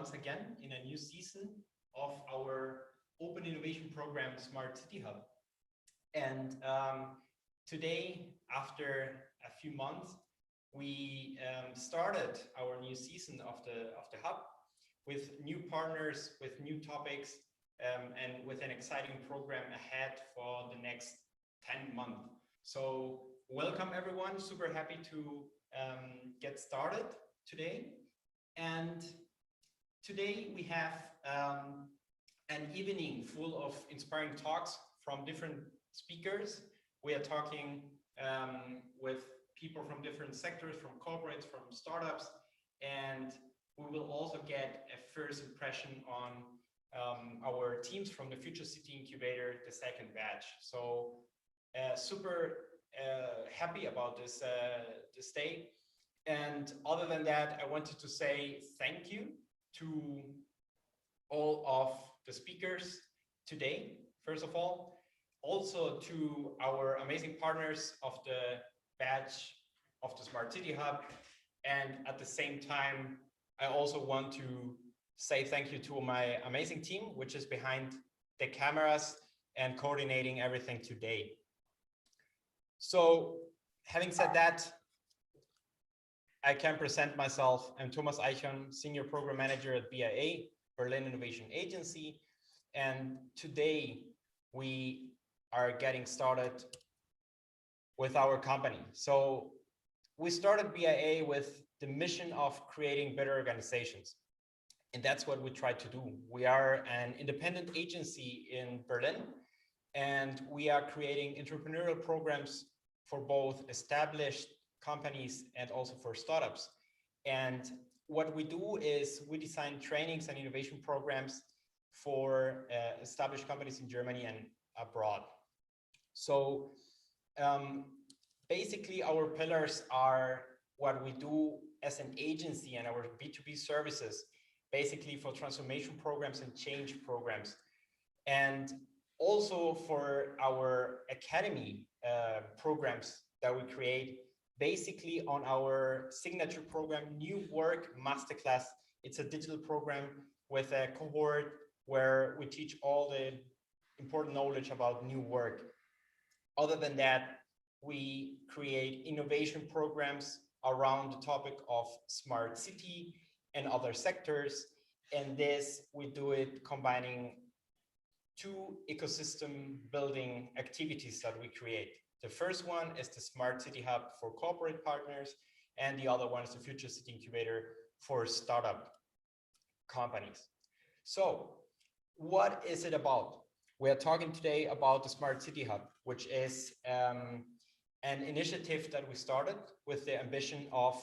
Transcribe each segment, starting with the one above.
once again in a new season of our Open Innovation Program, Smart City Hub. And today, after a few months, we started our new season of the Hub with new partners, with new topics, and with an exciting program ahead for the next 10 months. So welcome everyone, super happy to get started today. And today we have an evening full of inspiring talks from different speakers. We are talking with people from different sectors, from corporates, from startups, and we will also get a first impression on our teams from the Future City Incubator, the second batch. So super happy about this day. And other than that, I wanted to say thank you to all of the speakers today, first of all. Also to our amazing partners of the batch of the Smart City Hub. And at the same time, I also want to say thank you to my amazing team, which is behind the cameras and coordinating everything today. So having said that, I can present myself. I'm Thomas Eichhorn, Senior Program Manager at BIA, Berlin Innovation Agency. And today we are getting started with our company. So we started BIA with the mission of creating better organizations. And that's what we try to do. We are an independent agency in Berlin, and we are creating entrepreneurial programs for both established companies and also for startups. And what we do is we design trainings and innovation programs for established companies in Germany and abroad. So basically our pillars are what we do as an agency and our B2B services, basically for transformation programs and change programs. And also for our academy programs that we create, basically on our signature program, New Work Masterclass. It's a digital program with a cohort where we teach all the important knowledge about new work. Other than that, we create innovation programs around the topic of smart city and other sectors. And this, we do it combining two ecosystem building activities that we create. The first one is the Smart City Hub for corporate partners, and the other one is the Future City Incubator for startup companies. So what is it about? We are talking today about the Smart City Hub, which is an initiative that we started with the ambition of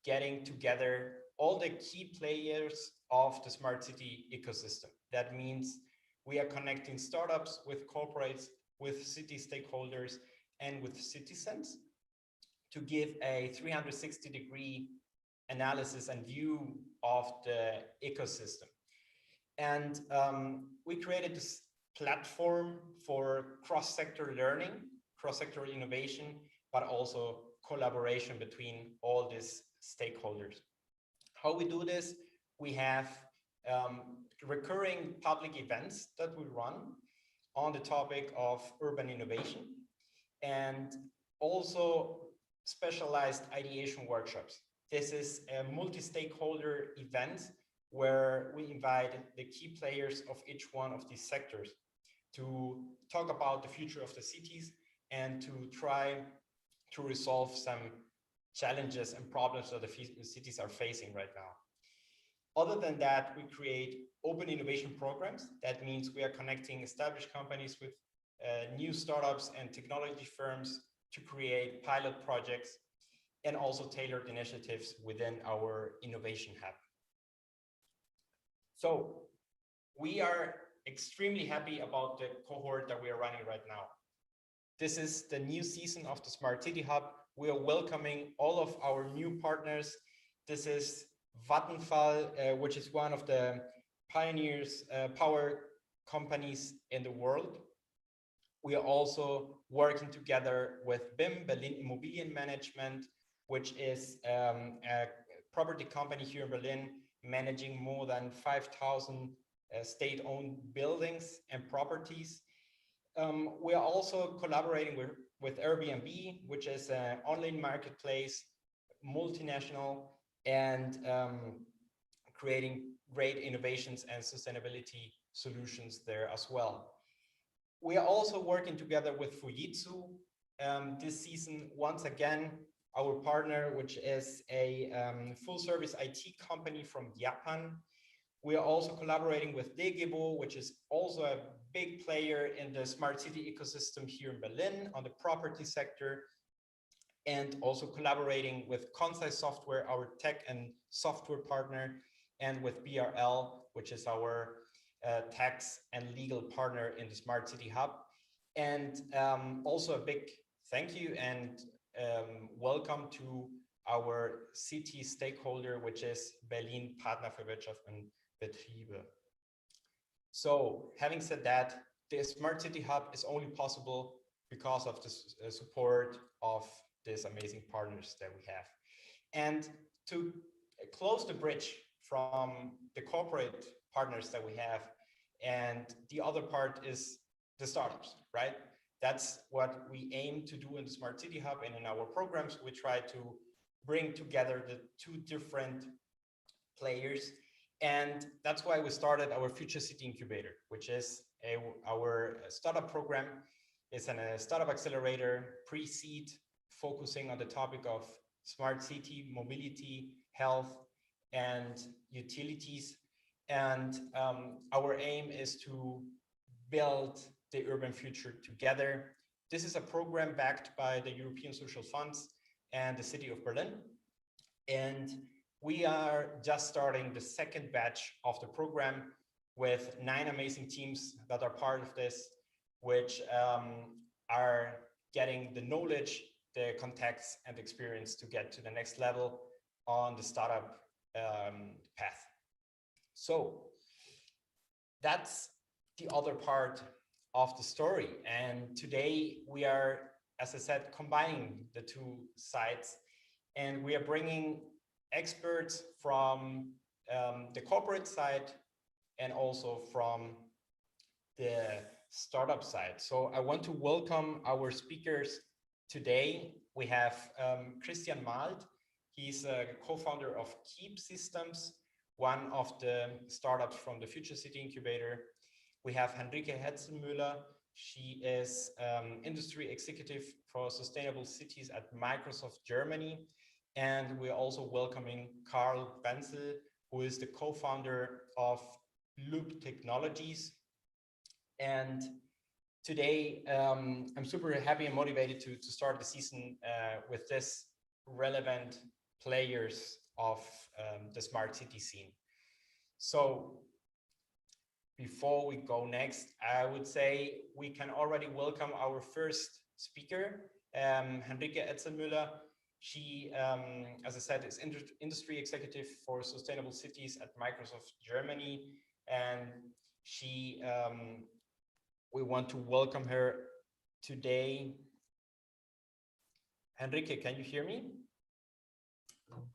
getting together all the key players of the smart city ecosystem. That means we are connecting startups with corporates, with city stakeholders, and with citizens to give a 360-degree analysis and view of the ecosystem. And we created this platform for cross-sector learning, cross-sector innovation, but also collaboration between all these stakeholders. How we do this? We have recurring public events that we run on the topic of urban innovation, and also specialized ideation workshops. This is a multi-stakeholder event where we invite the key players of each one of these sectors to talk about the future of the cities and to try to resolve some challenges and problems that the cities are facing right now. Other than that, we create open innovation programs. That means we are connecting established companies with new startups and technology firms to create pilot projects and also tailored initiatives within our innovation hub. So we are extremely happy about the cohort that we are running right now. This is the new season of the Smart City Hub. We are welcoming all of our new partners. This is Vattenfall, which is one of the pioneers, power companies in the world. We are also working together with BIM, Berlin Immobilien Management, which is a property company here in Berlin managing more than 5,000 state-owned buildings and properties. We are also collaborating with Airbnb, which is an online marketplace, multinational, and creating great innovations and sustainability solutions there as well. We are also working together with Fujitsu this season, once again, our partner, which is a full-service IT company from Japan. We are also collaborating with Degebo, which is also a big player in the smart city ecosystem here in Berlin on the property sector, and also collaborating with Concise Software, our tech and software partner, and with BRL, which is our tax and legal partner in the Smart City Hub. And also a big thank you and welcome to our city stakeholder, which is Berlin Partner für Wirtschaft und Betriebe. So having said that, the Smart City Hub is only possible because of the support of these amazing partners that we have. And to close the bridge from the corporate partners that we have, and the other part is the startups, right? That's what we aim to do in the Smart City Hub, and in our programs, we try to bring together the two different players. And that's why we started our Future City Incubator, which is our startup program. It's a startup accelerator, pre-seed, focusing on the topic of smart city, mobility, health, and utilities. And our aim is to build the urban future together. This is a program backed by the European Social Funds and the City of Berlin. And we are just starting the second batch of the program with 9 amazing teams that are part of this, which are getting the knowledge, the contacts, and experience to get to the next level on the startup path. So that's the other part of the story. And today we are, as I said, combining the two sides, and we are bringing experts from the corporate side and also from the startup side. So I want to welcome our speakers today. We have Kristjan Maalt. He's a co-founder of Keep Systems, one of the startups from the Future City Incubator. We have Henrikh Etzenmuller. She is industry executive for sustainable cities at Microsoft Germany. And we're also welcoming Brenssell, who is the co-founder of Loop Technologies. And today, I'm super happy and motivated to start the season with this relevant players of the smart city scene. So before we go next, I would say we can already welcome our first speaker, Henrike Etzelmüller. She, as I said, is industry executive for sustainable cities at Microsoft Germany. And she, we want to welcome her today. Henrike, can you hear me?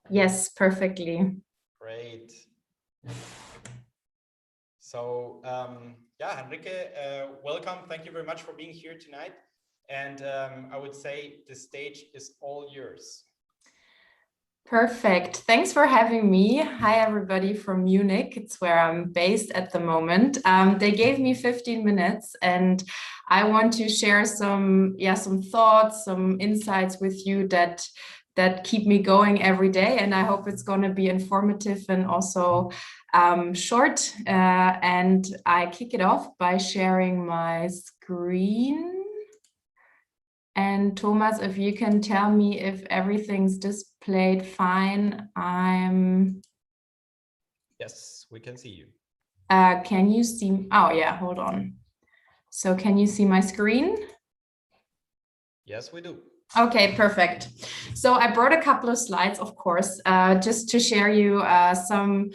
Yes, perfectly. Great. So, yeah, Henrike, welcome. Thank you very much for being here tonight. And I would say the stage is all yours. Perfect. Thanks for having me. Hi, everybody from Munich. It's where I'm based at the moment. They gave me 15 minutes and I want to share some thoughts, some insights with you that keep me going every day. And I hope it's going to be informative and also short. And I kick it off by sharing my screen. And Thomas, if you can tell me if everything's displayed fine, Yes, we can see you. Can you see? Oh yeah, hold on. So can you see my screen? Yes, we do. Okay, perfect. So I brought a couple of slides, of course, just to share you some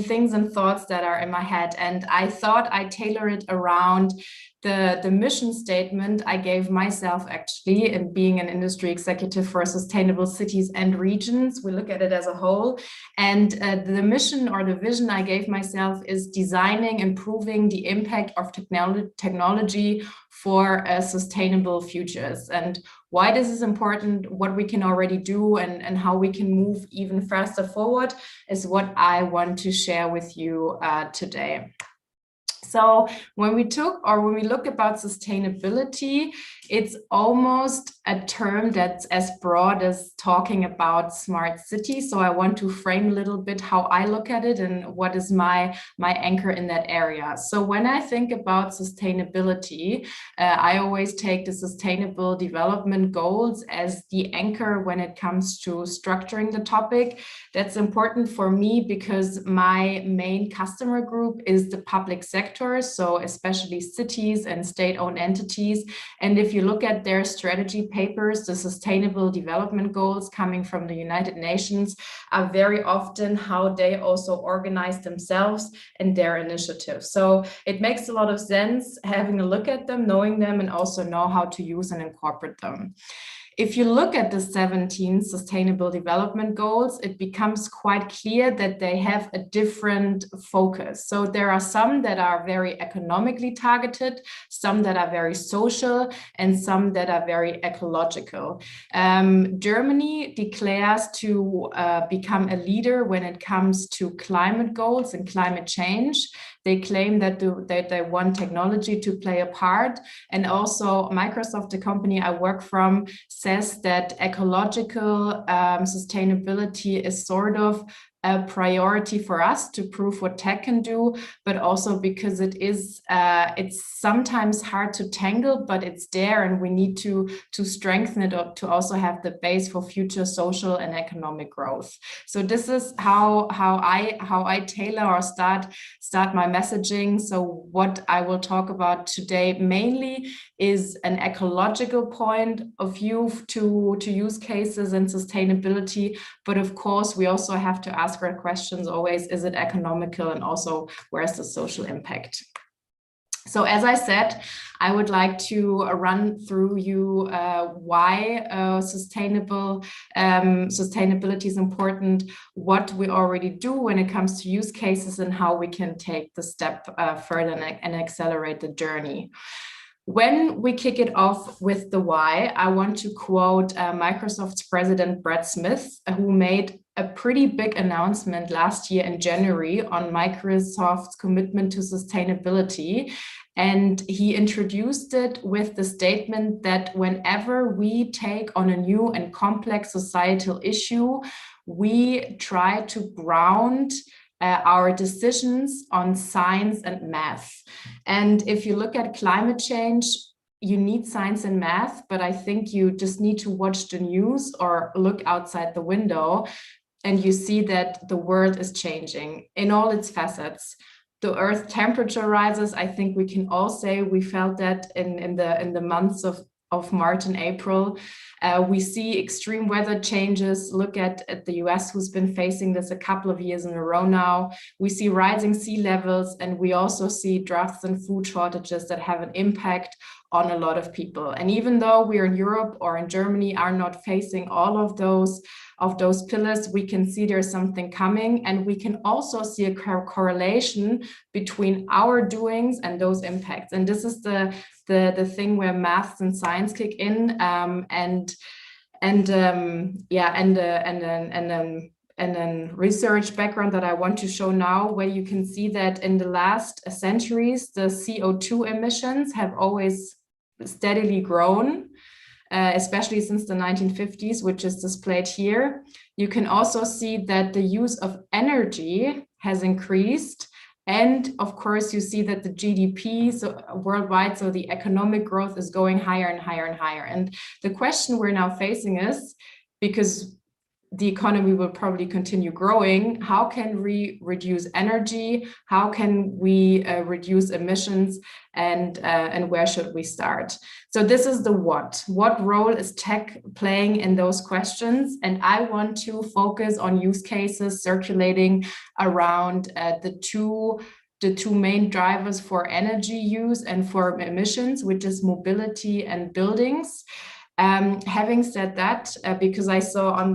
things and thoughts that are in my head. And I thought I'd tailor it around the mission statement I gave myself, actually, in being an industry executive for sustainable cities and regions. We look at it as a whole. And the mission or the vision I gave myself is designing, improving the impact of technology for sustainable futures. And why this is important, what we can already do, and how we can move even faster forward is what I want to share with you today. So when we look about sustainability, it's almost a term that's as broad as talking about smart cities. So I want to frame a little bit how I look at it and what is my anchor in that area. So when I think about sustainability, I always take the Sustainable Development Goals as the anchor when it comes to structuring the topic. That's important for me because my main customer group is the public sector, so especially cities and state-owned entities. And if you look at their strategy papers, the Sustainable Development Goals coming from the United Nations are very often how they also organize themselves and their initiatives. So it makes a lot of sense having a look at them, knowing them, and also know how to use and incorporate them. If you look at the 17 Sustainable Development Goals, it becomes quite clear that they have a different focus. So there are some that are very economically targeted, some that are very social, and some that are very ecological. Germany declares to become a leader when it comes to climate goals and climate change. They claim that they want technology to play a part. And also Microsoft, the company I work from, says that ecological sustainability is sort of a priority for us to prove what tech can do, but also because it's sometimes hard to tangle, but it's there, and we need to strengthen it up to also have the base for future social and economic growth. So this is how I tailor or start my messaging. So what I will talk about today mainly is an ecological point of view to use cases and sustainability, but of course we also have to ask our questions always, is it economical, and also where's the social impact? So as I said, I would like to run through you why sustainability is important, what we already do when it comes to use cases, and how we can take the step further and accelerate the journey. When we kick it off with the why, I want to quote Microsoft's president, Brad Smith, who made a pretty big announcement last year in January on Microsoft's commitment to sustainability. And he introduced it with the statement that whenever we take on a new and complex societal issue, we try to ground our decisions on science and math. And if you look at climate change, you need science and math, but I think you just need to watch the news or look outside the window and you see that the world is changing in all its facets. The Earth temperature rises. I think we can all say we felt that in the months of March and April. We see extreme weather changes. Look at the US, who's been facing this a couple of years in a row now. We see rising sea levels, and we also see droughts and food shortages that have an impact on a lot of people. And even though we're in Europe or in Germany are not facing all of those pillars, we can see there's something coming, and we can also see a correlation between our doings and those impacts. And this is the thing where maths and science kick in, and then research background that I want to show now, where you can see that in the last centuries, the CO2 emissions have always steadily grown, especially since the 1950s, which is displayed here. You can also see that the use of energy has increased. And of course, you see that the GDP worldwide, so the economic growth is going higher and higher and higher. And the question we're now facing is, because the economy will probably continue growing. How can we reduce energy? How can we reduce emissions? And where should we start? So this is the what. What role is tech playing in those questions? And I want to focus on use cases circulating around the two main drivers for energy use and for emissions, which is mobility and buildings. Having said that, because I saw on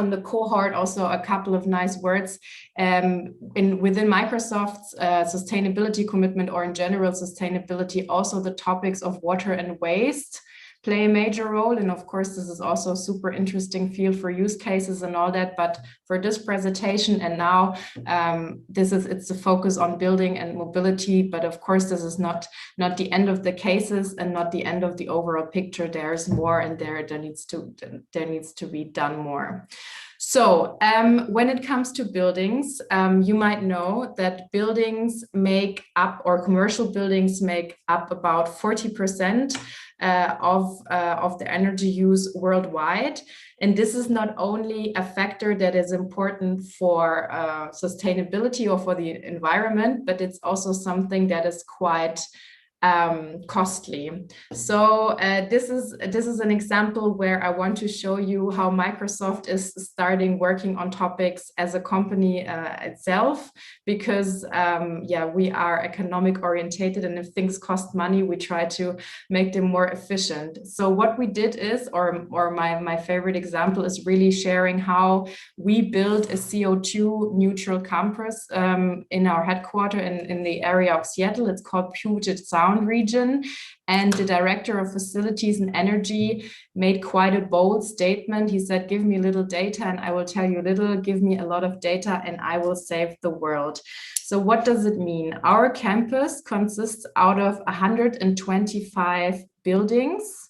the cohort also a couple of nice words within Microsoft's sustainability commitment, or in general sustainability, also the topics of water and waste play a major role. And of course, this is also a super interesting field for use cases and all that. But for this presentation and now, it's a focus on building and mobility. But of course, this is not the end of the cases and not the end of the overall picture. There's more, and there needs to be done more. So when it comes to buildings, you might know that buildings make up, or commercial buildings make up about 40% of the energy use worldwide. And this is not only a factor that is important for sustainability or for the environment, but it's also something that is quite costly. So this is an example where I want to show you how Microsoft is starting working on topics as a company itself, because we are economic orientated, and if things cost money, we try to make them more efficient. So what we did is, or my favorite example is really sharing how we built a CO2 neutral campus in our headquarters in the area of Seattle. It's called Puget Sound region, and the director of facilities and energy made quite a bold statement. He said, give me a little data and I will tell you little, give me a lot of data and I will save the world. So what does it mean? Our campus consists out of 125 buildings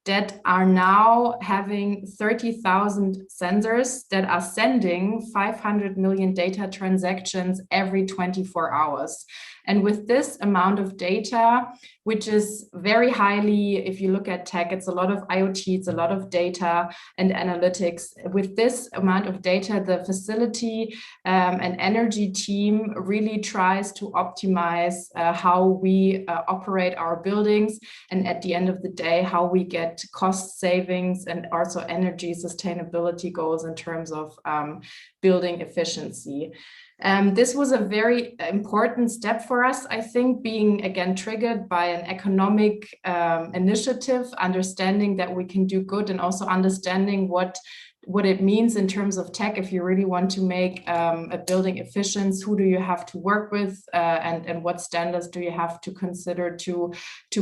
that are now having 30,000 sensors that are sending 500 million data transactions every 24 hours. And with this amount of data, which is very highly, if you look at tech, it's a lot of IoT, it's a lot of data and analytics. With this amount of data, the facility and energy team really tries to optimize how we operate our buildings, and at the end of the day, how we get cost savings and also energy sustainability goals in terms of building efficiency. This was a very important step for us, I think, being again triggered by an economic initiative, understanding that we can do good, and also understanding what it means in terms of tech. If you really want to make a building efficient, who do you have to work with, and what standards do you have to consider to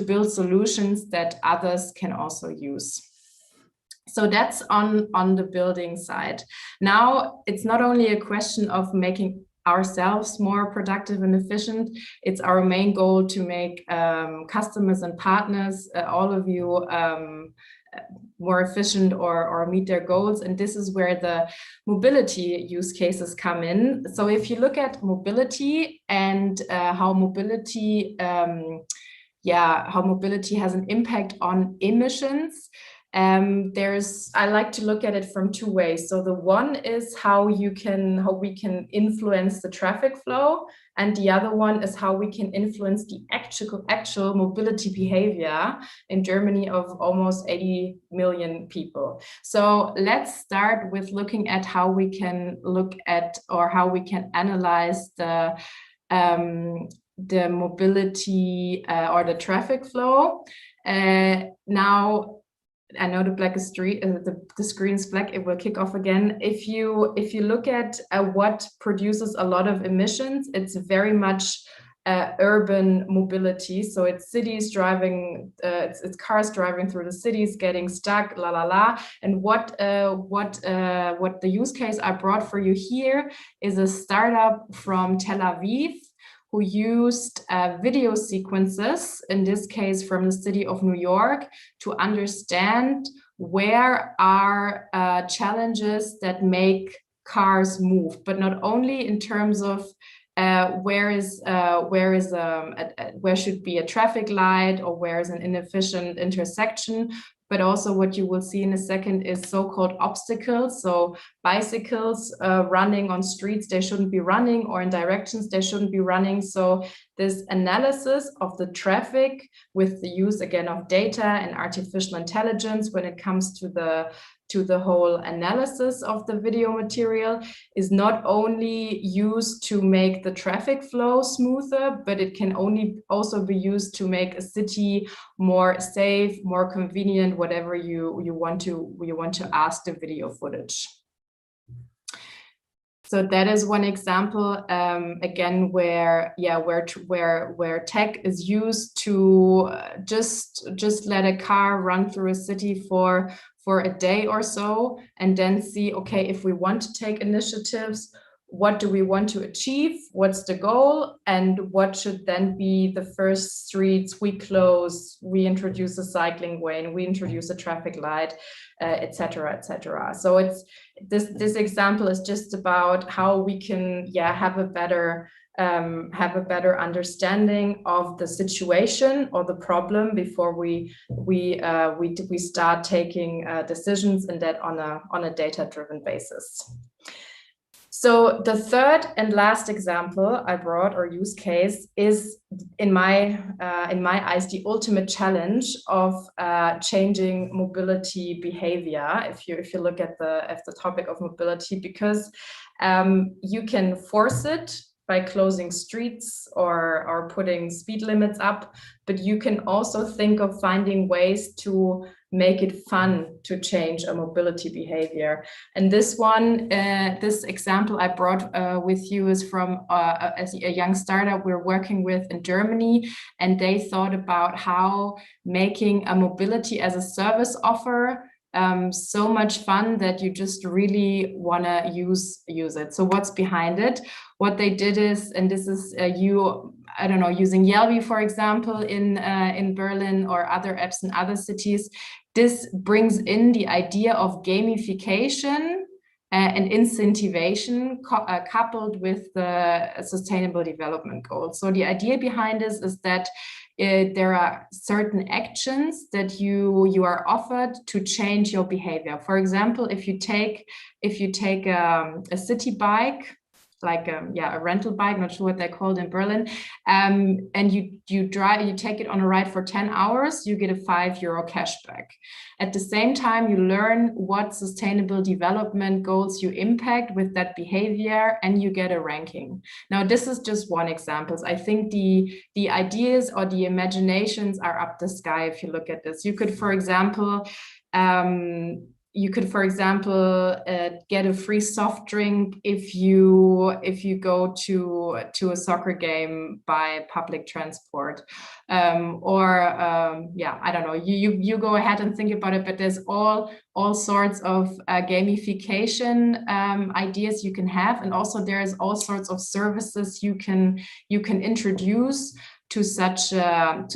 build solutions that others can also use. So that's on the building side. Now, it's not only a question of making ourselves more productive and efficient, it's our main goal to make customers and partners, all of you, more efficient or meet their goals. And this is where the mobility use cases come in. So if you look at mobility and how mobility has an impact on emissions, I like to look at it from two ways. So the one is how we can influence the traffic flow, and the other one is how we can influence the actual mobility behavior in Germany of almost 80 million people. So let's start with looking at how we can look at, or how we can analyze the mobility or the traffic flow. Now, I know the screen's black, it will kick off again. If you look at what produces a lot of emissions, it's very much urban mobility. So it's cities driving, it's cars driving through the cities, getting stuck, And what the use case I brought for you here is a startup from Tel Aviv, who used video sequences, in this case from the city of New York, to understand where are challenges that make cars move, but not only in terms of where should be a traffic light, or where is an inefficient intersection, but also what you will see in a second is so-called obstacles. So bicycles running on streets they shouldn't be running, or in directions they shouldn't be running. So this analysis of the traffic with the use again of data and artificial intelligence when it comes to the whole analysis of the video material is not only used to make the traffic flow smoother, but it can also be used to make a city more safe, more convenient, whatever you want to ask the video footage. So that is one example, again, where tech is used to just let a car run through a city for a day or so, and then see, okay, if we want to take initiatives, what do we want to achieve? What's the goal? And what should then be the first streets we close? We introduce a cycling lane, we introduce a traffic light, etc., etc. So it's this example is just about how we can have a better understanding of the situation or the problem before we start taking decisions, and that on a data-driven basis. So the third and last example I brought, or use case, is in my eyes the ultimate challenge of changing mobility behavior. If you look at the topic of mobility, because you can force it by closing streets or putting speed limits up, but you can also think of finding ways to make it fun to change a mobility behavior. And this example I brought with you is from a young startup we're working with in Germany, and they thought about how making a mobility as a service offer so much fun that you just really want to use it. So what's behind it? What they did is, and this is using Yelby, for example, in Berlin, or other apps in other cities. This brings in the idea of gamification and incentivization coupled with the Sustainable Development Goals. So the idea behind this is that there are certain actions that you are offered to change your behavior. For example, if you take a city bike, like a rental bike, not sure what they're called in Berlin, and you take it on a ride for 10 hours, you get a €5 cashback. At the same time, you learn what sustainable development goals you impact with that behavior, and you get a ranking. Now, this is just one example. I think the ideas or the imaginations are up the sky if you look at this. You could, for example, get a free soft drink if you go to a soccer game by public transport, I don't know. You go ahead and think about it. But there's all sorts of gamification ideas you can have, and also there's all sorts of services you can introduce to such a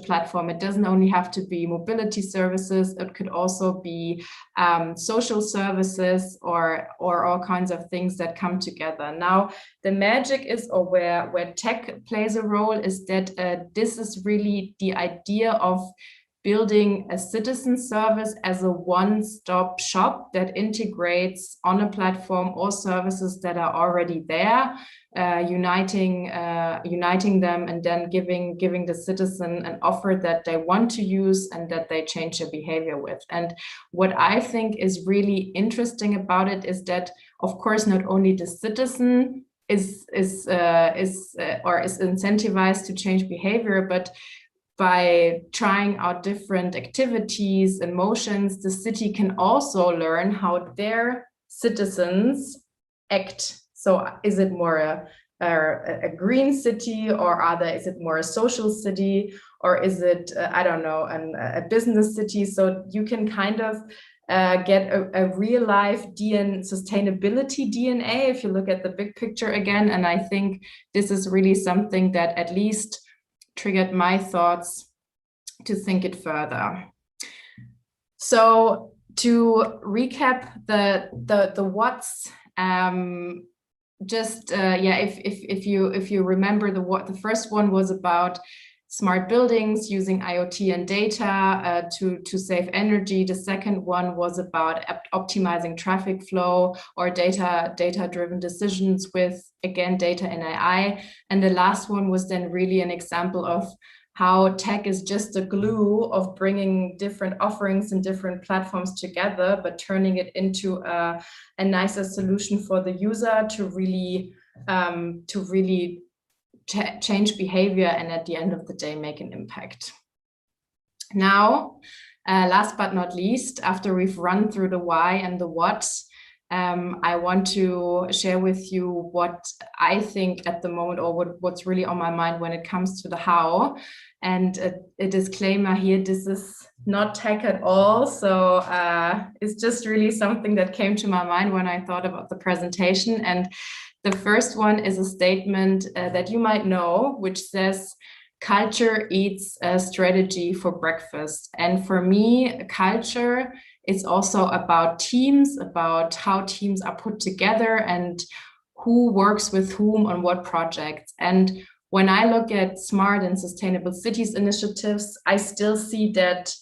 platform. It doesn't only have to be mobility services. It could also be social services or all kinds of things that come together. Now, the magic is, or where tech plays a role, is that this is really the idea of building a citizen service as a one-stop shop that integrates on a platform all services that are already there, uniting them, and then giving the citizen an offer that they want to use and that they change their behavior with. And what I think is really interesting about it is that, of course, not only the citizen is incentivized to change behavior, but by trying out different activities and motions, the city can also learn how their citizens act. So is it more a green city, or is it more a social city, or is it, I don't know, a business city? So you can kind of get a real life sustainability DNA if you look at the big picture again. And I think this is really something that at least triggered my thoughts to think it further. So to recap the what's, if you remember, the first one was about smart buildings using IoT and data to save energy. The second one was about optimizing traffic flow or data-driven decisions with, again, data and AI. And the last one was then really an example of how tech is just a glue of bringing different offerings and different platforms together, but turning it into a nicer solution for the user to really change behavior and at the end of the day make an impact. Now, last but not least, after we've run through the why and the what, I want to share with you what I think at the moment, or what's really on my mind when it comes to the how. And a disclaimer here, this is not tech at all. So it's just really something that came to my mind when I thought about the presentation. And the first one is a statement that you might know, which says, culture eats a strategy for breakfast. And for me, culture is also about teams, about how teams are put together and who works with whom on what projects. And when I look at smart and sustainable cities initiatives, I still see that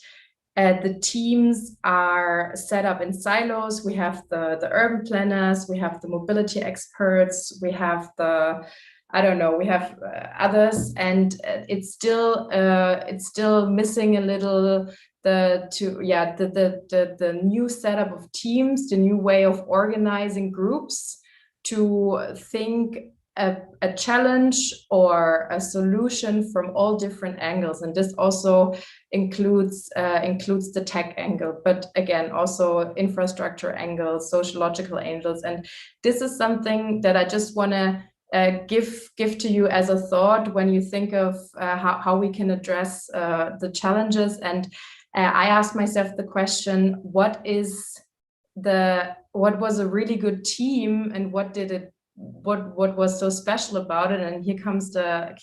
the teams are set up in silos. We have the urban planners, we have the mobility experts, we have the, I don't know, we have others, and it's still missing a little the new setup of teams, the new way of organizing groups to think a challenge or a solution from all different angles. And this also includes the tech angle, but again, also infrastructure angles, sociological angles. And this is something that I just want to give to you as a thought when you think of how we can address the challenges. And I asked myself the question, what was a really good team, and what was so special about it? And here comes a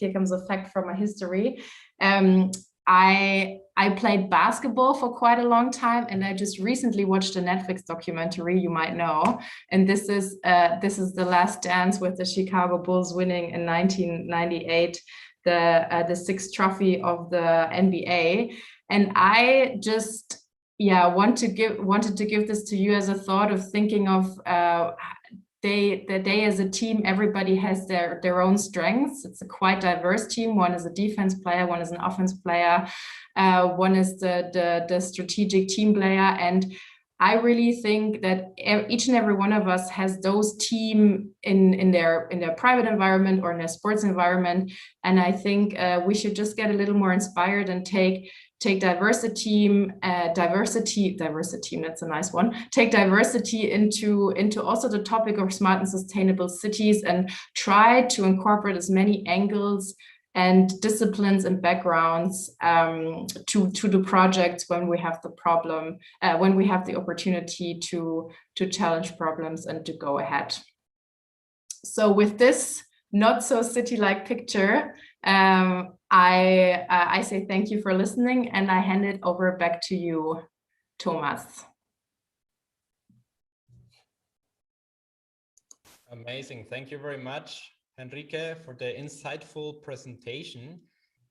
fact from my history. I played basketball for quite a long time, and I just recently watched a Netflix documentary you might know, and this is The Last Dance, with the Chicago Bulls winning in 1998 the sixth trophy of the NBA. And I just wanted to give this to you as a thought of thinking of they as a team, everybody has their own strengths. It's a quite diverse team. One is a defense player, one is an offense player, one is the strategic team player. And I really think that each and every one of us has those team in their private environment or in their sports environment. And I think we should just get a little more inspired and take diversity, that's a nice one. Take diversity into also the topic of smart and sustainable cities, and try to incorporate as many angles and disciplines and backgrounds to the projects when we have the problem, when we have the opportunity to challenge problems and to go ahead. So with this not so city-like picture, I say thank you for listening, and I hand it over back to you, Thomas. Amazing. Thank you very much, Henrike, for the insightful presentation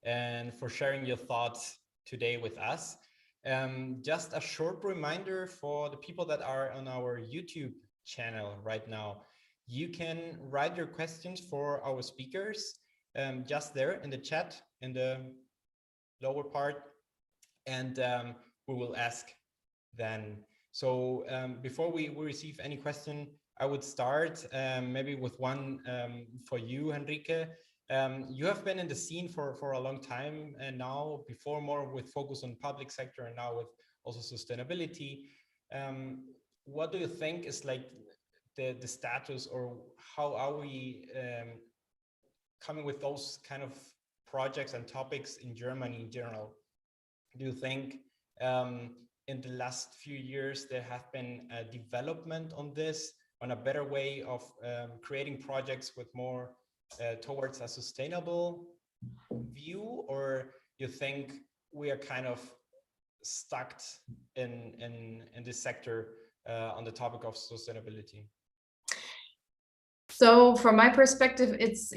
and for sharing your thoughts today with us. Just a short reminder for the people that are on our YouTube channel right now. You can write your questions for our speakers just there in the chat in the lower part, and we will ask then. So before we receive any question, I would start maybe with one for you, Henrike. You have been in the scene for a long time, and now before more with focus on public sector, and now with also sustainability. What do you think is like the status, or how are we coming with those kind of projects and topics in Germany in general? Do you think in the last few years there have been a development on this, on a better way of creating projects with more towards a sustainable view, or you think we are kind of stuck in this sector on the topic of sustainability? So from my perspective, it's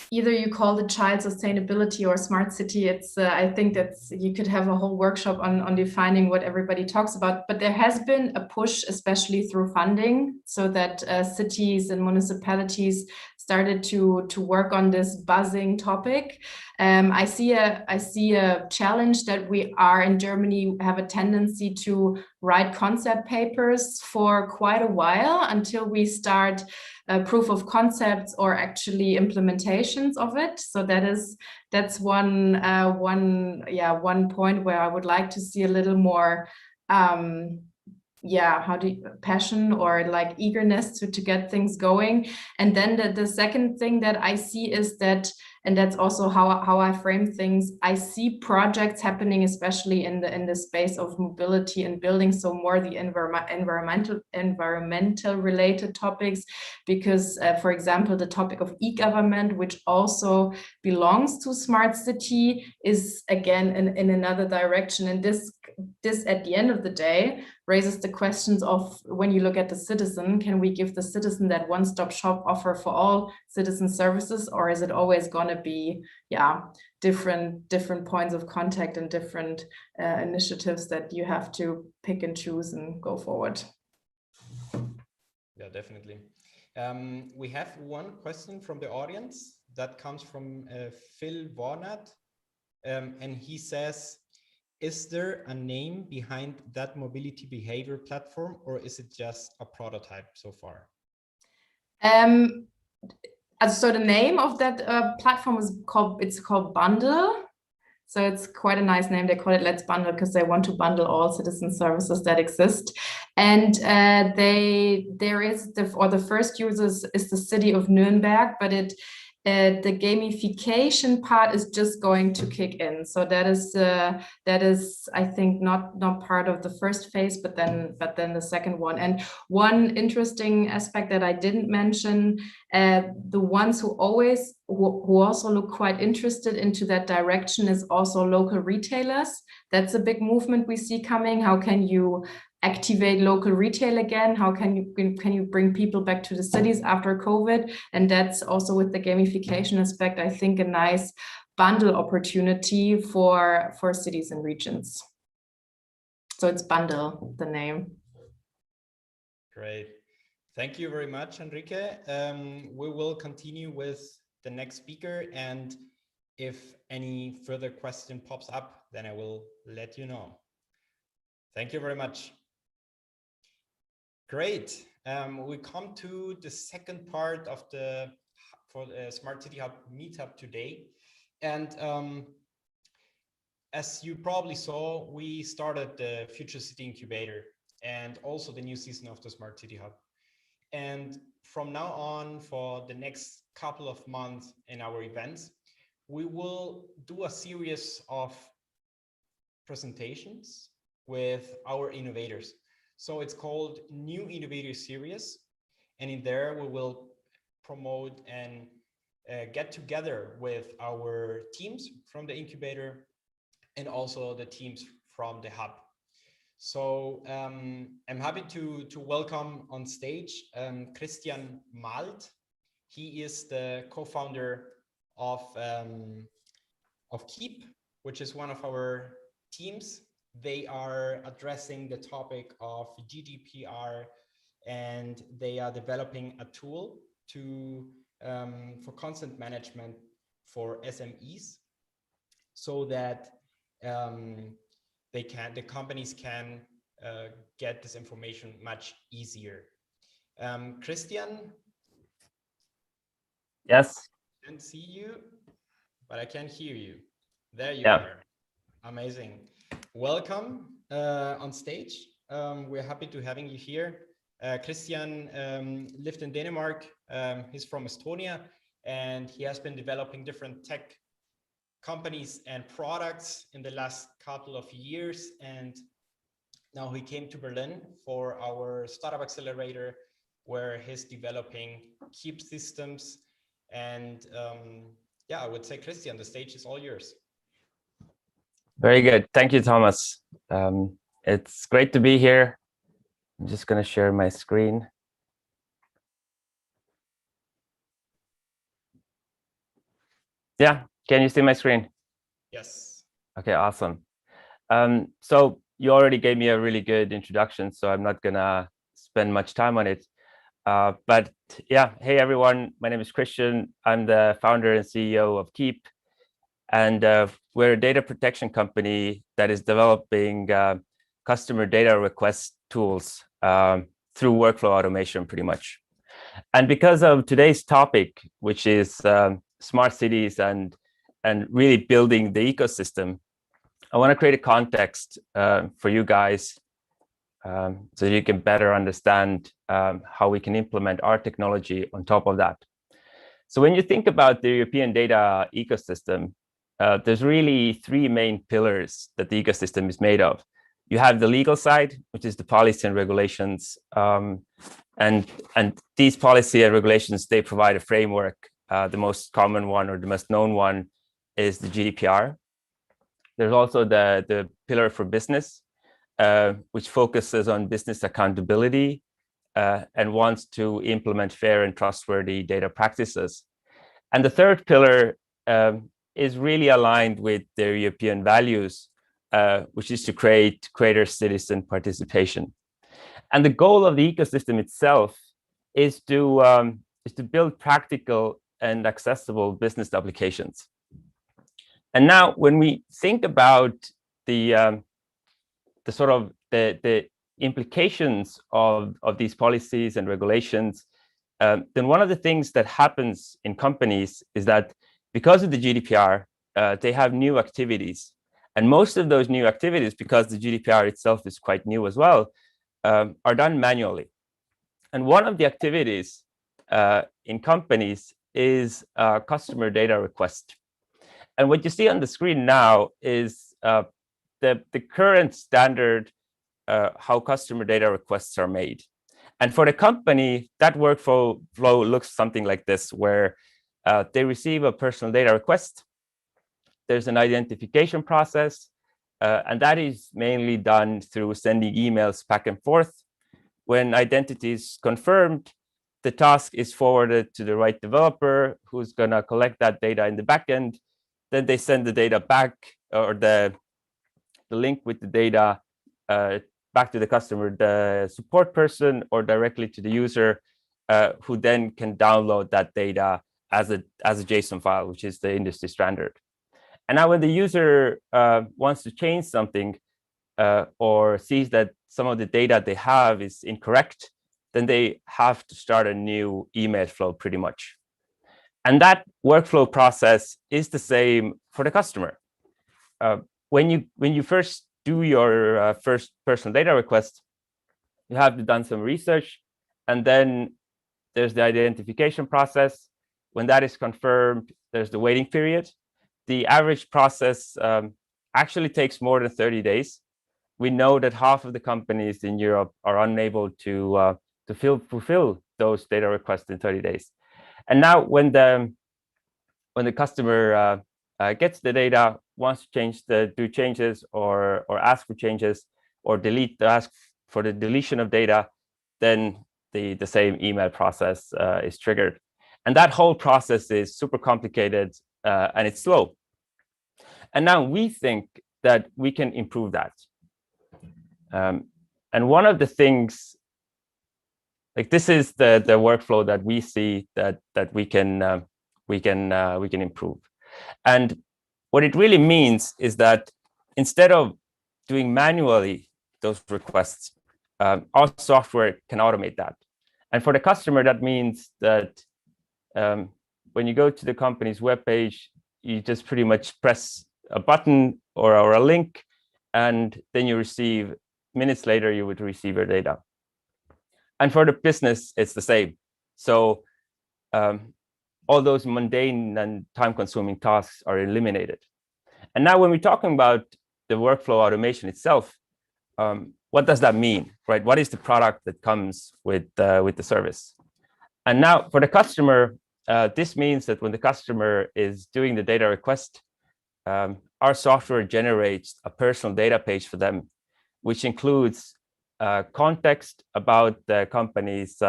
either you call it child sustainability or smart city. It's I think that's you could have a whole workshop on defining what everybody talks about. But there has been a push, especially through funding, so that cities and municipalities started to work on this buzzing topic. I see a challenge that we are in Germany have a tendency to write concept papers for quite a while until we start proof of concepts or actually implementations of it. So that's one point where I would like to see a little more passion or like eagerness to get things going. And then the second thing that I see is that, and that's also how I frame things, I see projects happening, especially in the space of mobility and building, so more the environmental related topics, because for example, the topic of e-government, which also belongs to smart city, is again in another direction. And this at the end of the day raises the questions of, when you look at the citizen, can we give the citizen that one-stop shop offer for all citizen services, or is it always going to be different points of contact and different initiatives that you have to pick and choose and go forward? Yeah, definitely. We have one question from the audience that comes from Phil Warnat, and he says, is there a name behind that mobility behavior platform, or is it just a prototype so far? So the name of that platform is called Bundle. So it's quite a nice name. They call it Let's Bundle because they want to bundle all citizen services that exist. And the first users is the city of Nuremberg, but the gamification part is just going to kick in. So that is I think not part of the first phase, but then the second one. And one interesting aspect that I didn't mention, the ones who also look quite interested into that direction is also local retailers. That's a big movement we see coming. How can you activate local retail again? How can you bring people back to the cities after COVID? And that's also with the gamification aspect, I think, a nice bundle opportunity for cities and regions. So it's Bundle, the name. Great. Thank you very much, Henrike. We will continue with the next speaker, and if any further question pops up, then I will let you know. Thank you very much. Great. We come to the second part of the Smart City Hub Meetup today. And as you probably saw, we started the Future City Incubator and also the new season of the Smart City Hub. And from now on, for the next couple of months in our events, we will do a series of presentations with our innovators. So it's called New Innovator Series. And in there, we will promote and get together with our teams from the incubator and also the teams from the hub. So I'm happy to welcome on stage Kristjan Maalt. He is the co-founder of Keep, which is one of our teams. They are addressing the topic of GDPR, and they are developing a tool for consent management for SMEs, so that the companies can get this information much easier. Kristjan? Yes. I can see you, but I can't hear you. There you are. Amazing. Welcome on stage. We're happy to having you here. Kristjan lived in Denmark. He's from Estonia, and he has been developing different tech companies and products in the last couple of years. And now he came to Berlin for our startup accelerator, where he's developing Keep systems. And I would say, Kristjan, the stage is all yours. Very good. Thank you, Thomas. It's great to be here. I'm just going to share my screen. Yeah, can you see my screen? Yes. Okay, awesome. So you already gave me a really good introduction, so I'm not gonna spend much time on it. But yeah, hey everyone, my name is Kristjan. I'm the founder and CEO of Keep, and we're a data protection company that is developing customer data request tools through workflow automation, pretty much. And because of today's topic, which is smart cities and really building the ecosystem, I want to create a context for you guys so you can better understand how we can implement our technology on top of that. So when you think about the European data ecosystem, there's really three main pillars that the ecosystem is made of. You have the legal side, which is the policy and regulations. And these policy and regulations, they provide a framework. The most common one or the most known one is the GDPR. There's also the pillar for business, which focuses on business accountability and wants to implement fair and trustworthy data practices. And the third pillar is really aligned with their European values, which is to create greater citizen participation. And the goal of the ecosystem itself is to build practical and accessible business applications. And now, when we think about the implications of these policies and regulations, then one of the things that happens in companies is that because of the GDPR, they have new activities. And most of those new activities, because the GDPR itself is quite new as well, are done manually. And one of the activities in companies is customer data request. And what you see on the screen now is the current standard how customer data requests are made. And for the company, that workflow looks something like this, where they receive a personal data request. There's an identification process, and that is mainly done through sending emails back and forth. When identity is confirmed, the task is forwarded to the right developer who's going to collect that data in the backend. Then they send the data back, or the link with the data back to the customer, the support person, or directly to the user, who then can download that data as a JSON file, which is the industry standard. And now when the user wants to change something or sees that some of the data they have is incorrect, then they have to start a new email flow pretty much. And that workflow process is the same for the customer. When you first do your first personal data request, you have done some research, and then there's the identification process. When that is confirmed, there's the waiting period. The average process actually takes more than 30 days. We know that half of the companies in Europe are unable to fulfill those data requests in 30 days. And now when the customer gets the data, wants to do changes or ask for changes or ask for the deletion of data, then the same email process is triggered. And that whole process is super complicated and it's slow. And now we think that we can improve that. And one of the things, like this is the workflow that we see that we can improve. And what it really means is that instead of doing manually those requests, our software can automate that. And for the customer, that means that when you go to the company's webpage, you just pretty much press a button or a link, and then you receive, minutes later, you would receive your data. And for the business, it's the same. So all those mundane and time-consuming tasks are eliminated. And now when we're talking about the workflow automation itself, what does that mean, right? What is the product that comes with the service? And now for the customer, this means that when the customer is doing the data request, our software generates a personal data page for them, which includes context about the company's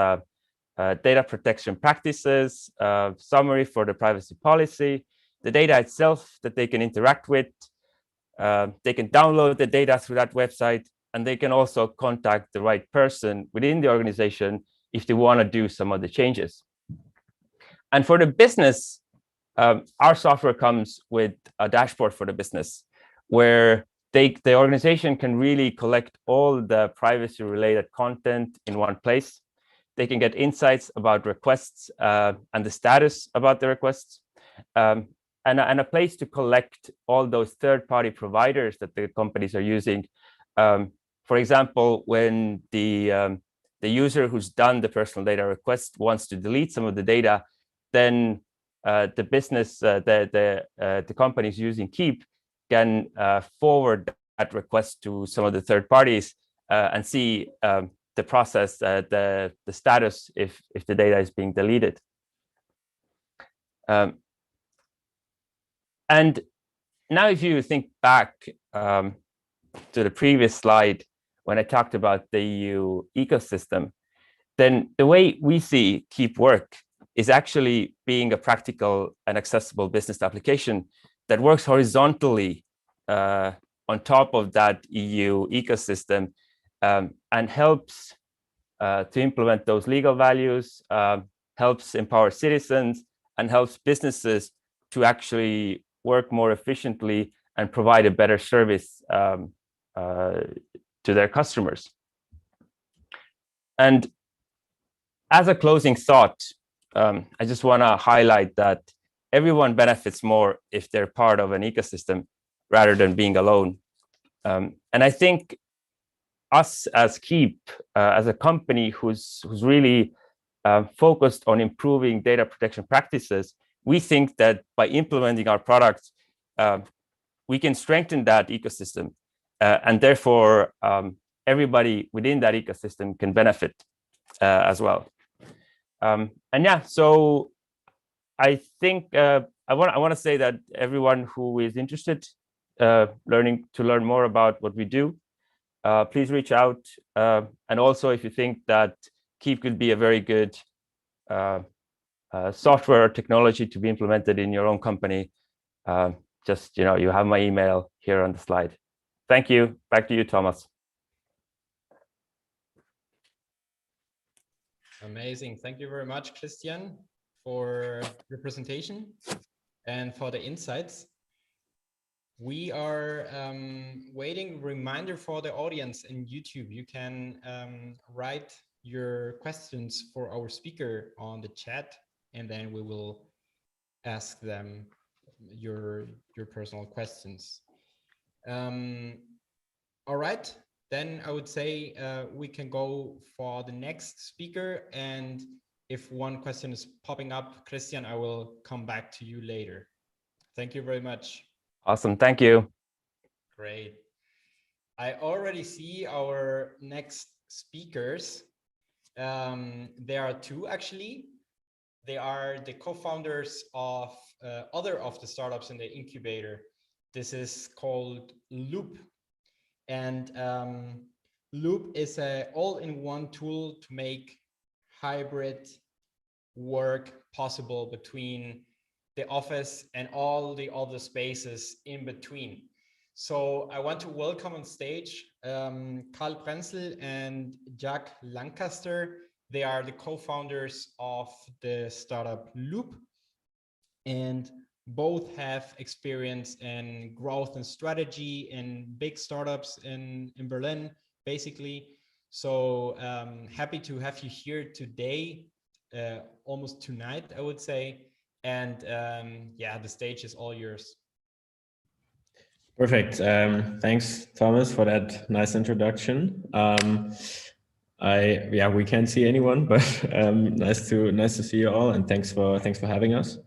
data protection practices, summary for the privacy policy, the data itself that they can interact with. They can download the data through that website, and they can also contact the right person within the organization if they want to do some of the changes. And for the business, our software comes with a dashboard for the business where the organization can really collect all the privacy-related content in one place. They can get insights about requests and the status about the requests, and a place to collect all those third-party providers that the companies are using. For example, when the user who's done the personal data request wants to delete some of the data, then the business, the companies using Keep can forward that request to some of the third parties and see the process, the status if the data is being deleted. And now if you think back to the previous slide, when I talked about the EU ecosystem, then the way we see Keep work is actually being a practical and accessible business application that works horizontally on top of that EU ecosystem and helps to implement those legal values, helps empower citizens, and helps businesses to actually work more efficiently and provide a better service to their customers. And as a closing thought, I just want to highlight that everyone benefits more if they're part of an ecosystem rather than being alone. And I think us as Keep, as a company who's really focused on improving data protection practices, we think that by implementing our products, we can strengthen that ecosystem, and therefore everybody within that ecosystem can benefit as well. And yeah, so I think I want to say that everyone who is interested to learn more about what we do, please reach out. And also, if you think that Keep could be a very good software or technology to be implemented in your own company, just, you have my email here on the slide. Thank you. Back to you, Thomas. Amazing. Thank you very much, Kristjan, for your presentation and for the insights. We are waiting reminder for the audience in YouTube. You can write your questions for our speaker on the chat, and then we will ask them your personal questions. All right, then I would say we can go for the next speaker. And if one question is popping up, Kristjan, I will come back to you later. Thank you very much. Awesome, thank you. Great. I already see our next speakers. There are two, actually. They are the co-founders of other of the startups in the incubator. This is called Loop. And Loop is an all-in-one tool to make hybrid work possible between the office and all the other spaces in between. So I want to welcome on stage Carl Brenssell and Jack Lancaster. They are the co-founders of the startup Loop, and both have experience in growth and strategy in big startups in Berlin, basically. So happy to have you here today, almost tonight, I would say. And yeah, the stage is all yours. Perfect. Thanks, Thomas, for that nice introduction. We can't see anyone, but nice to see you all, and thanks for having us.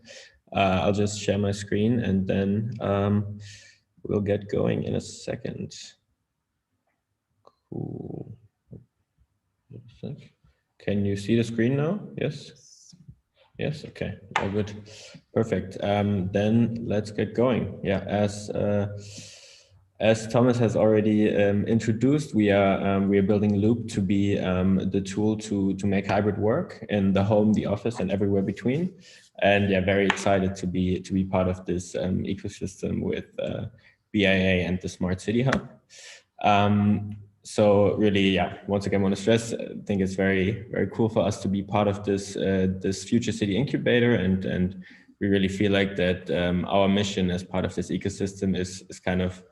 I'll just share my screen, and then we'll get going in a second. Cool. Can you see the screen now? Yes. Yes. Okay. All good. Perfect. Then let's get going. Yeah. As Thomas has already introduced, we are building Loop to be the tool to make hybrid work in the home, the office, and everywhere between. And yeah, very excited to be part of this ecosystem with BIA and the Smart City Hub. So really, yeah, once again, I want to stress, I think it's very, very cool for us to be part of this this Future City Incubator, and we really feel like that our mission as part of this ecosystem is kind of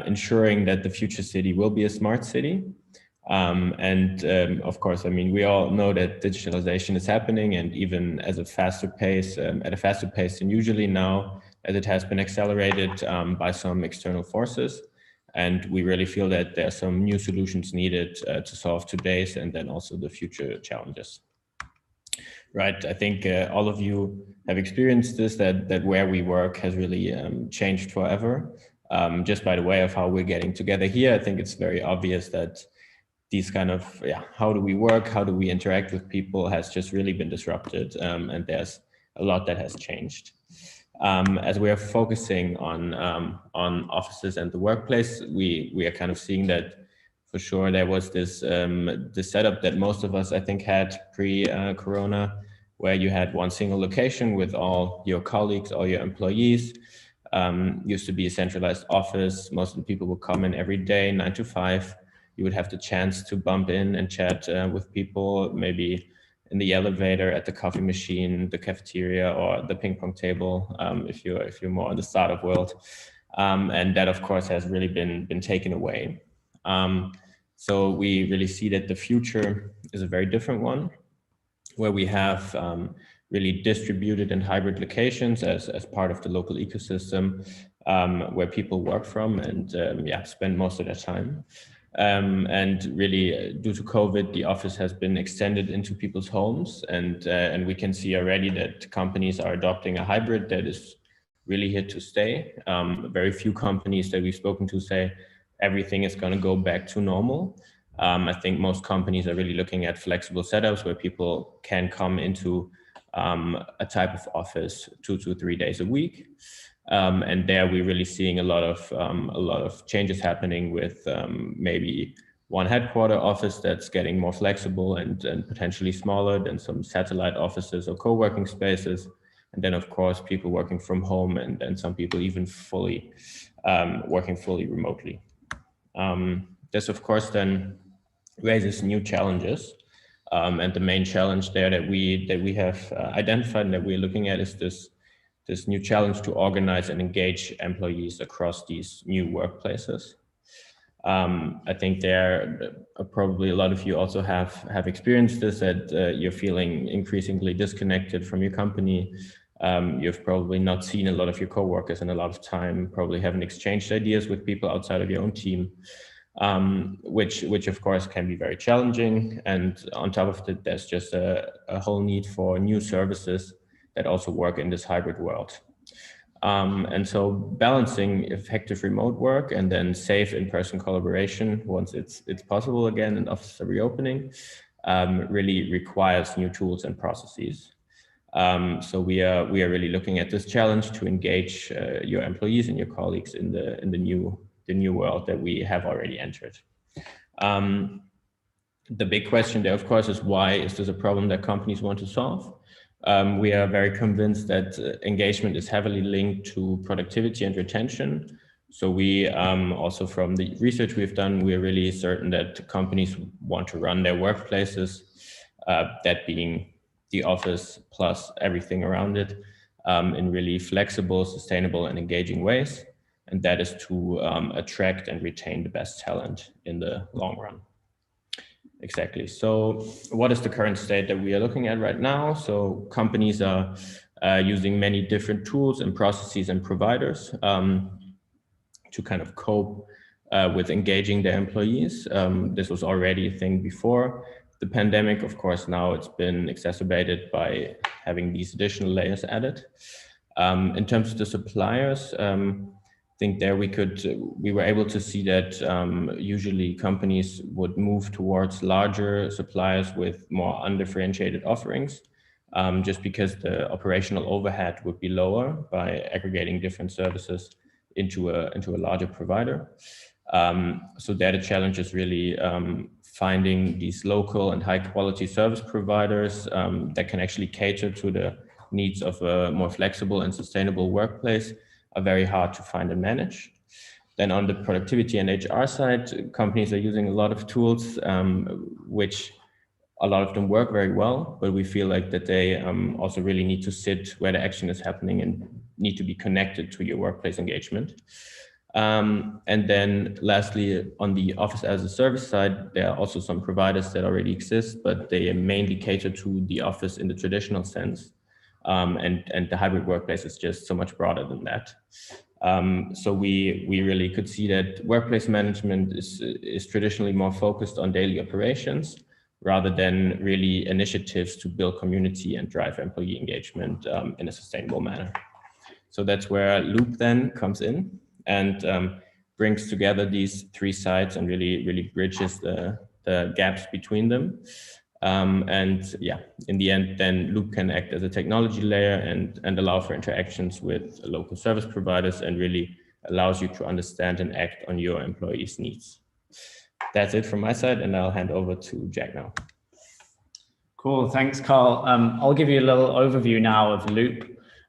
ensuring that the future city will be a smart city. Of course, I mean, we all know that digitalization is happening, and even as a faster pace, at a faster pace than usually now, as it has been accelerated by some external forces. And we really feel that there are some new solutions needed to solve today's and then also the future challenges. Right, I think all of you have experienced this, that where we work has really changed forever. Just by the way of how we're getting together here, I think it's very obvious that these kind of, how do we work, how do we interact with people has just really been disrupted, and there's a lot that has changed. As we are focusing on offices and the workplace, we are kind of seeing that for sure there was this this setup that most of us I think had pre-corona, where you had one single location with all your colleagues, all your employees. Used to be a centralized office. Most of the people would come in every day, 9 to 5. You would have the chance to bump in and chat with people, maybe in the elevator, at the coffee machine, the cafeteria, or the ping pong table, if you're more on the startup world. And that, of course, has really been taken away. So we really see that the future is a very different one, where we have really distributed and hybrid locations as part of the local ecosystem, where people work from and spend most of their time. And really, due to COVID, the office has been extended into people's homes, and we can see already that companies are adopting a hybrid that is really here to stay. Very few companies that we've spoken to say everything is going to go back to normal. I think most companies are really looking at flexible setups where people can come into a type of office 2 to 3 days a week. And there we're really seeing a lot of changes happening with maybe one headquarter office that's getting more flexible and potentially smaller than some satellite offices or co-working spaces. And then, of course, people working from home and some people even fully working fully remotely. This, of course, then raises new challenges. And the main challenge there that we have identified and that we're looking at is this new challenge to organize and engage employees across these new workplaces. I think there probably a lot of you also have experienced this, that you're feeling increasingly disconnected from your company. You've probably not seen a lot of your coworkers in a lot of time, probably haven't exchanged ideas with people outside of your own team, which of course can be very challenging. And on top of that, there's just a whole need for new services that also work in this hybrid world. And so balancing effective remote work and then safe in-person collaboration once it's possible again and offices are reopening really requires new tools and processes. So we are really looking at this challenge to engage your employees and your colleagues in the new world that we have already entered. The big question there, of course, is why is this a problem that companies want to solve? We are very convinced that engagement is heavily linked to productivity and retention. So we also, from the research we've done, we're really certain that companies want to run their workplaces, that being the office plus everything around it, in really flexible, sustainable, and engaging ways. And that is to attract and retain the best talent in the long run. Exactly. So what is the current state that we are looking at right now? So companies are using many different tools and processes and providers to kind of cope with engaging their employees. This was already a thing before the pandemic. Of course, now it's been exacerbated by having these additional layers added. In terms of the suppliers, I think there we were able to see that usually companies would move towards larger suppliers with more undifferentiated offerings, just because the operational overhead would be lower by aggregating different services into a larger provider. So there the challenge is really finding these local and high quality service providers that can actually cater to the needs of a more flexible and sustainable workplace are very hard to find and manage. Then on the productivity and HR side, companies are using a lot of tools, which a lot of them work very well, but we feel like that they also really need to sit where the action is happening and need to be connected to your workplace engagement. And then lastly, on the office as a service side, there are also some providers that already exist, but they mainly cater to the office in the traditional sense. And the hybrid workplace is just so much broader than that. So we really could see that workplace management is traditionally more focused on daily operations rather than really initiatives to build community and drive employee engagement in a sustainable manner. So that's where Loop then comes in and brings together these three sides and really bridges the gaps between them. And yeah, in the end, then Loop can act as a technology layer and allow for interactions with local service providers and really allows you to understand and act on your employees' needs. That's it from my side, and I'll hand over to Jack now. Cool, thanks, Carl. I'll give you a little overview now of Loop.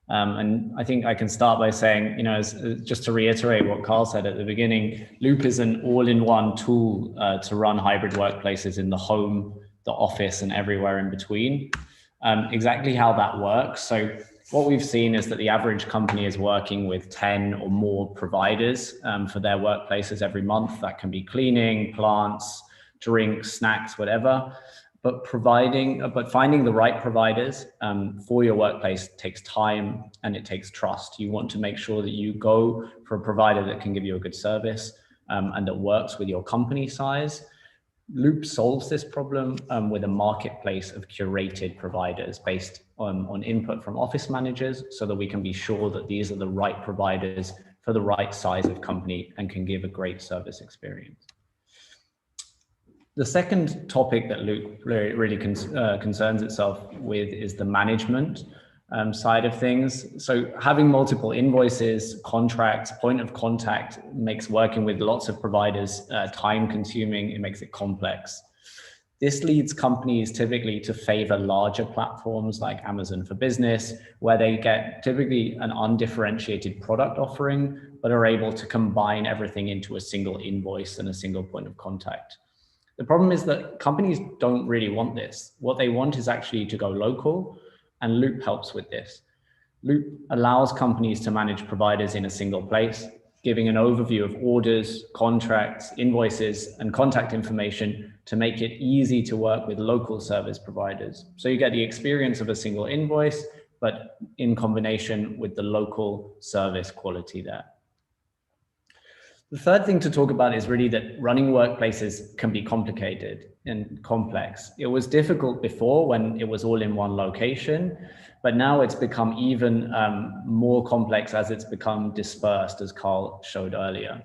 And I think I can start by saying, you know, just to reiterate what Carl said at the beginning, Loop is an all-in-one tool to run hybrid workplaces in the home, the office, and everywhere in between. Exactly how that works. So what we've seen is that the average company is working with 10 or more providers for their workplaces every month. That can be cleaning, plants, drinks, snacks, whatever. But finding the right providers for your workplace takes time and it takes trust. You want to make sure that you go for a provider that can give you a good service and that works with your company size. Loop solves this problem with a marketplace of curated providers based on input from office managers so that we can be sure that these are the right providers for the right size of company and can give a great service experience. The second topic that Loop really concerns itself with is the management side of things. So having multiple invoices, contracts, point of contact makes working with lots of providers time consuming, it makes it complex. This leads companies typically to favor larger platforms like Amazon for Business, where they get typically an undifferentiated product offering, but are able to combine everything into a single invoice and a single point of contact. The problem is that companies don't really want this. What they want is actually to go local, and Loop helps with this. Loop allows companies to manage providers in a single place, giving an overview of orders, contracts, invoices, and contact information to make it easy to work with local service providers. So you get the experience of a single invoice, but in combination with the local service quality there. The third thing to talk about is really that running workplaces can be complicated and complex. It was difficult before when it was all in one location, but now it's become even more complex as it's become dispersed, as Carl showed earlier.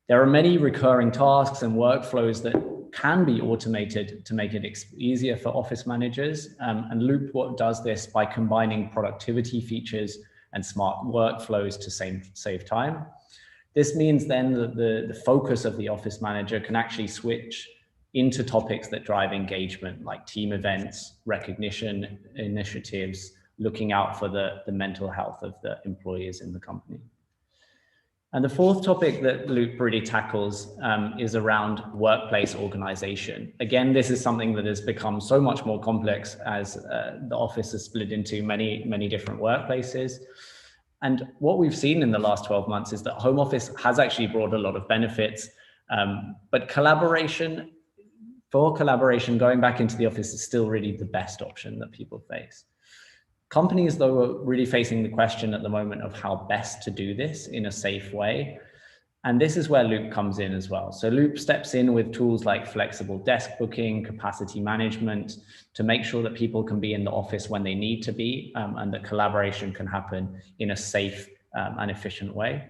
There are many recurring tasks and workflows that can be automated to make it easier for office managers. And Loop does this by combining productivity features and smart workflows to save time. This means then that the focus of the office manager can actually switch into topics that drive engagement, like team events, recognition initiatives, looking out for the mental health of the employees in the company. And the fourth topic that Loop really tackles is around workplace organization. Again, this is something that has become so much more complex as the office is split into many different workplaces. And what we've seen in the last 12 months is that home office has actually brought a lot of benefits, but collaboration, going back into the office is still really the best option that people face. Companies, though, are really facing the question at the moment of how best to do this in a safe way. And this is where Loop comes in as well. So Loop steps in with tools like flexible desk booking, capacity management, to make sure that people can be in the office when they need to be, and that collaboration can happen in a safe and efficient way.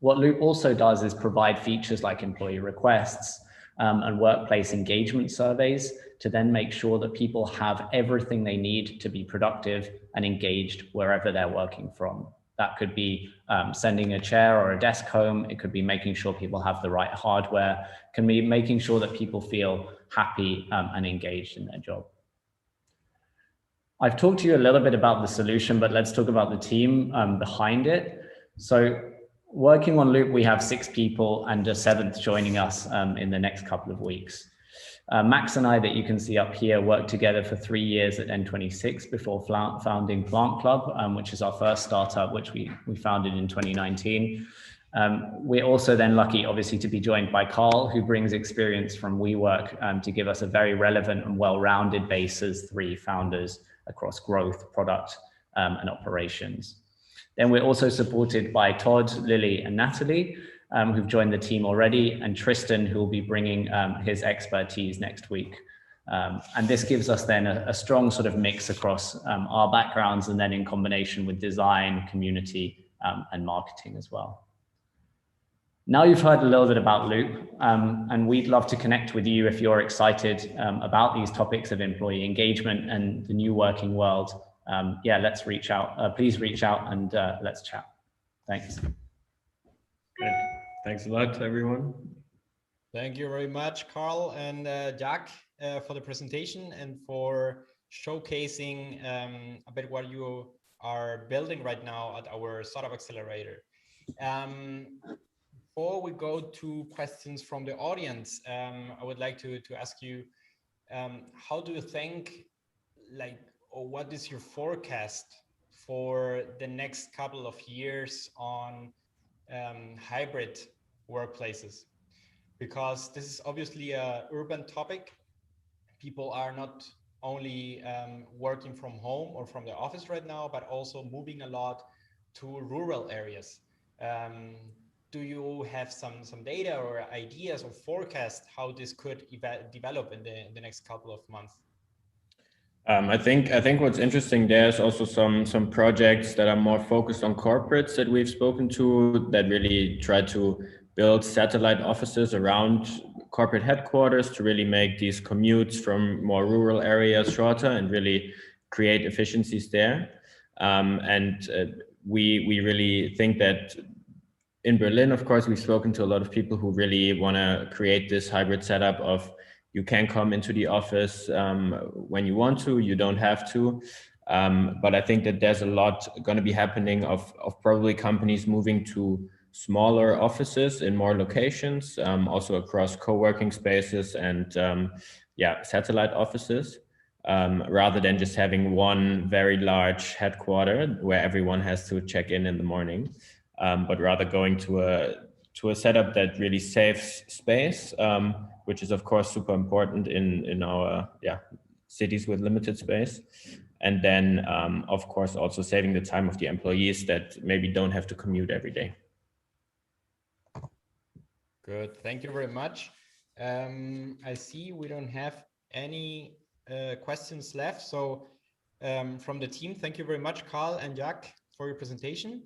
What Loop also does is provide features like employee requests and workplace engagement surveys to then make sure that people have everything they need to be productive and engaged wherever they're working from. That could be sending a chair or a desk home. It could be making sure people have the right hardware. It can be making sure that people feel happy and engaged in their job. I've talked to you a little bit about the solution, but let's talk about the team behind it. So working on Loop, we have 6 people and a 7th joining us in the next couple of weeks. Max and I, that you can see up here, worked together for 3 years at N26 before founding Plant Club, which is our first startup, which we founded in 2019. We're also then lucky, obviously, to be joined by Carl, who brings experience from WeWork to give us a very relevant and well-rounded base as 3 founders across growth, product, and operations. Then we're also supported by Todd, Lily, and Natalie, who've joined the team already, and Tristan, who will be bringing his expertise next week. And this gives us then a strong sort of mix across our backgrounds, and then in combination with design, community, and marketing as well. Now you've heard a little bit about Loop, and we'd love to connect with you if you're excited about these topics of employee engagement and the new working world. Yeah, let's reach out. Please reach out and let's chat. Thanks. Good. Thanks a lot, everyone. Thank you very much, Carl and Jack, for the presentation and for showcasing a bit what you are building right now at our Startup Accelerator. Before we go to questions from the audience, I would like to ask you, how do you think, or what is your forecast for the next couple of years on hybrid workplaces? Because this is obviously an urban topic. People are not only working from home or from the office right now, but also moving a lot to rural areas. Do you have some data or ideas or forecast how this could develop in the next couple of months? I think what's interesting there is also some projects that are more focused on corporates that we've spoken to that really try to build satellite offices around corporate headquarters to really make these commutes from more rural areas shorter and really create efficiencies there. We really think that in Berlin, of course, we've spoken to a lot of people who really want to create this hybrid setup of you can come into the office when you want to, you don't have to. But I think that there's a lot going to be happening of probably companies moving to smaller offices in more locations, also across co-working spaces and satellite offices, rather than just having one very large headquarter where everyone has to check in the morning, but rather going to a setup that really saves space, which is of course super important in our cities with limited space. And then of course also saving the time of the employees that maybe don't have to commute every day. Good, thank you very much. I see we don't have any questions left. So from the team, thank you very much, Carl and Jack, for your presentation.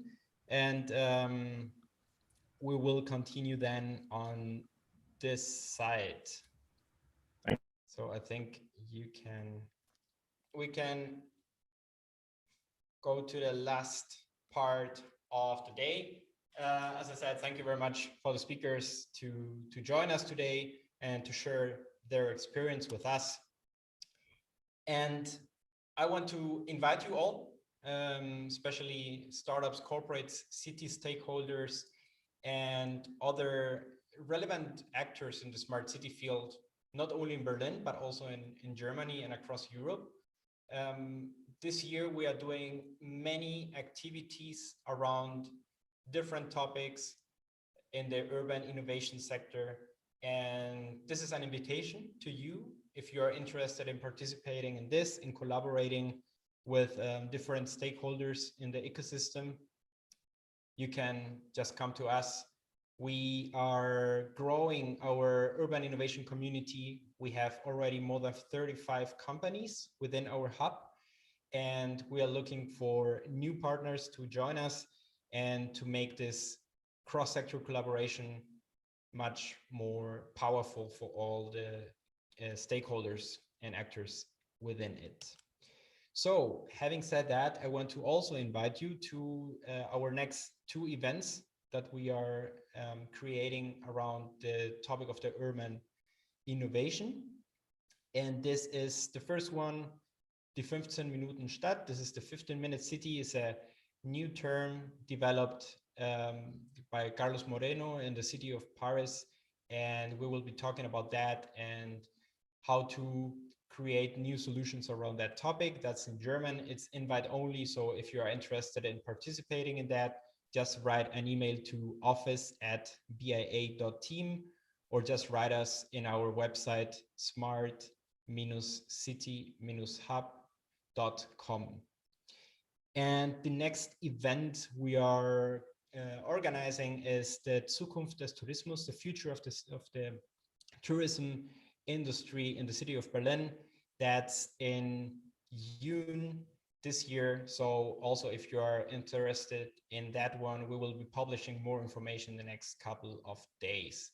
And we will continue then on this side. So I think we can go to the last part of the day. As I said, thank you very much for the speakers to join us today and to share their experience with us. And I want to invite you all, especially startups, corporates, city stakeholders, and other relevant actors in the smart city field, not only in Berlin, but also in Germany and across Europe. This year, we are doing many activities around different topics in the urban innovation sector. And this is an invitation to you, if you are interested in participating in this, in collaborating with different stakeholders in the ecosystem, you can just come to us. We are growing our urban innovation community. We have already more than 35 companies within our hub, and we are looking for new partners to join us and to make this cross-sector collaboration much more powerful for all the stakeholders and actors within it. So having said that, I want to also invite you to our next 2 events that we are creating around the topic of the urban innovation. And this is the first one Die 15 Minuten Stadt. This is the 15-minute city, is a new term developed by Carlos Moreno in the city of Paris. And we will be talking about that and how to create new solutions around that topic. That's in German. It's invite only. So if you are interested in participating in that, just write an email to office@bia.team or just write us in our website, smart-city-hub.com. And the next event we are organizing is the Zukunft des Tourismus, the future of the tourism industry in the city of Berlin. That's in June this year. So also if you are interested in that one, we will be publishing more information in the next couple of days.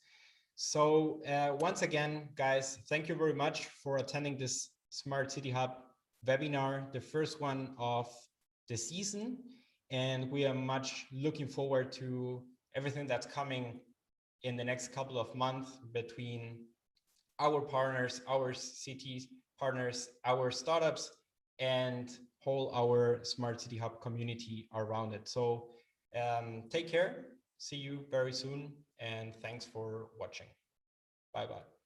So once again, guys, thank you very much for attending this Smart City Hub webinar, the first one of the season. And we are much looking forward to everything that's coming in the next couple of months between our partners, our cities partners, our startups, and whole our Smart City Hub community around it. So take care. See you very soon. And thanks for watching. Bye-bye.